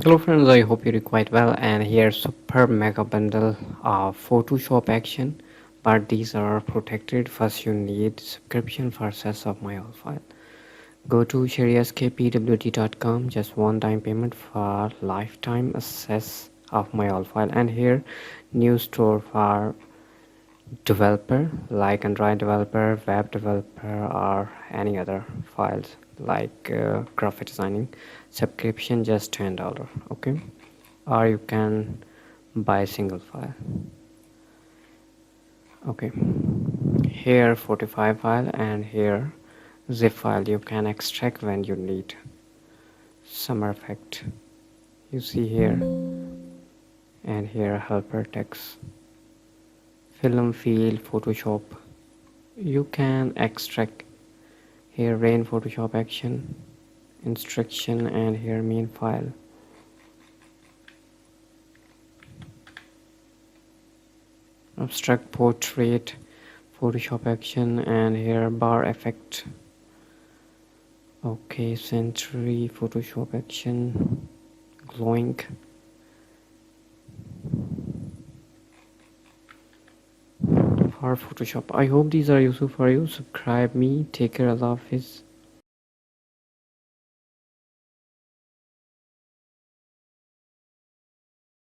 Hello friends, I hope you're doing quite well, and here's super mega bundle of Photoshop action, but these are protected. First you need subscription for access of my all file. Go to sherryskpwd.com, just one time payment for lifetime access of my all file, and here new store for developer like Android developer, web developer, or any other files like graphic designing. Subscription just $10, okay, or you can buy a single file. Okay, here 45 file and here zip file. You can extract when you need summer effect, you see here, and here helper text, film field, Photoshop. You can extract here rain Photoshop action instruction, and here main file. Abstract portrait Photoshop action, and here bar effect. Okay, century Photoshop action glowing. For Photoshop, I hope these are useful for you. Subscribe me. Take care. Allah Hafiz.